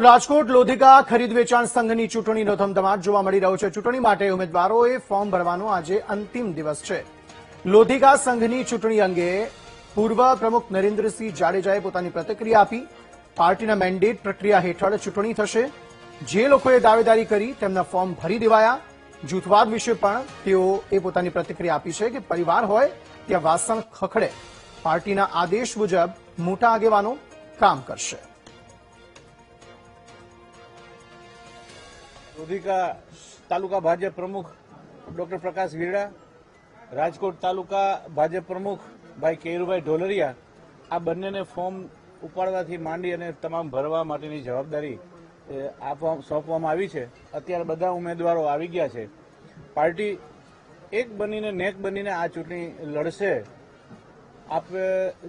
રાજકોટ લોધિકા ખરીદ વેચાણ સંઘની ચૂંટણીનો ધમધમાટ જોવા મળી રહ્યો છે। ચૂંટણી માટે ઉમેદવારોએ ફોર્મ ભરવાનો આજે અંતિમ દિવસ છે। લોધિકા સંઘની ચૂંટણી અંગે પૂર્વ પ્રમુખ નરેન્દ્રસિંહ જાડેજાએ પોતાની પ્રતિક્રિયા આપી। પાર્ટીના મેન્ડેટ પ્રક્રિયા હેઠળ ચૂંટણી થશે। જે લોકોએ દાવેદારી કરી તેમના ફોર્મ ભરી દેવાયા। જૂથવાદ વિશે પણ તેઓએ પોતાની પ્રતિક્રિયા આપી છે કે પરિવાર હોય ત્યાં વાસણ ખખડે। પાર્ટીના આદેશ મુજબ મોટા આગેવાનો કામ કરશે। લોધિકા તાલુકા ભાજપ પ્રમુખ ડોક્ટર પ્રકાશ વીરડા, રાજકોટ તાલુકા ભાજપ પ્રમુખ ભાઈ કેયુરભાઈ ઢોલરિયા, આ બંનેને ફોર્મ ઉપાડવાથી માંડી અને તમામ ભરવા માટેની જવાબદારી આ ફોર્મ સોંપવામાં આવી છે। અત્યારે બધા ઉમેદવારો આવી ગયા છે। પાર્ટી એક બનીને નેક બનીને આ ચૂંટણી લડશે। આપ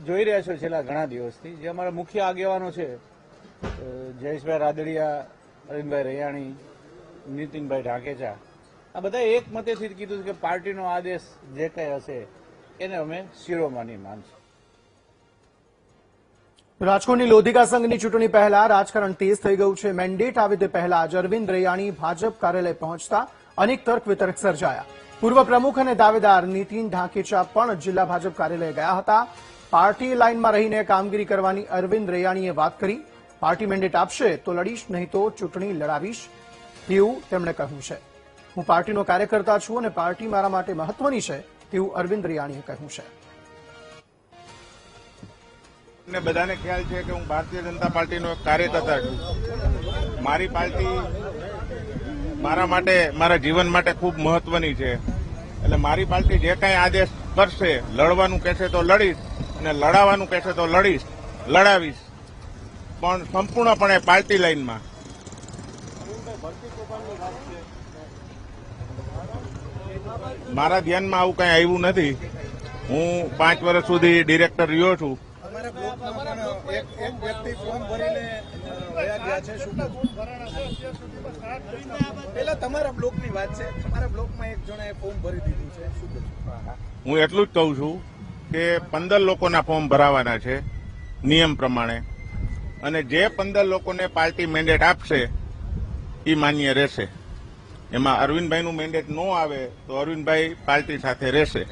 જોઈ રહ્યા છો છેલ્લા ઘણા દિવસથી જે અમારા મુખ્ય આગેવાનો છે, જયેશભાઈ રાદડિયા, અરવિંદભાઈ રૈયાણી, નીતિનભાઈ ઢાકેચા, આ બધા એક મતેથી કીધું કે પાર્ટીનો આદેશ જે કંઈ હશે એને અમે શિરોમાની માનશું। રાજકોટની લોધિકા સંઘની ચૂંટણી પહેલા રાજકારણ તેજ થઈ ગયું છે। મેન્ડેટ આવે તે પહેલા જ અરવિંદ રૈયાણી ભાજપ કાર્યાલય પહોંચતા અનેક તર્ક વિતર્ક સર્જાયા। પૂર્વ પ્રમુખ અને દાવેદાર નીતિન ઢાકેચા પણ જિલ્લા ભાજપ કાર્યાલય ગયા હતા। પાર્ટી લાઇનમાં રહીને કામગીરી કરવાની અરવિંદ રૈયાણીએ વાત કરી। પાર્ટી મેન્ડેટ આપશે તો લડીશ, નહીં તો ચૂંટણી લડાવીશ તેવું તેમણે કહ્યું છે। હું પાર્ટીનો કાર્યકર્તા છું અને પાર્ટી મારા માટે મહત્વની છે તેવું અરવિંદ રૈયાણીએ કહ્યું છે। ને બધાને ખ્યાલ છે કે હું ભારતીય જનતા પાર્ટીનો એક કાર્યકર્તા છું। મારી પાર્ટી મારા માટે, મારા જીવન માટે ખૂબ મહત્વની છે। એટલે મારી પાર્ટી જે કાંઈ આદેશ કરશે, લડવાનું કહેશે તો લડીશ અને લડાવવાનું કહેશે તો લડાવીશ, પણ સંપૂર્ણપણે પાર્ટી લાઇનમાં। મારા ધ્યાનમાં આવું કંઈ આવ્યું નથી। હું 5 વર્ષ સુધી ડિરેક્ટર રહ્યો છું। તમારા બ્લોકની વાત છે, તમારા બ્લોકમાં એક જણાએ ફોર્મ ભરી દીધું છે, શું કહેશો? હું એટલું જ કહું છું કે 15 લોકોના ફોર્મ ભરાવાના છે નિયમ પ્રમાણે, અને જે 15 લોકોને પાર્ટી મેન્ડેટ આપશે એ માન્ય રહેશે। એમાં અરવિંદભાઈનું મેન્ડેટ ન આવે તો અરવિંદભાઈ પાર્ટી સાથે રહેશે।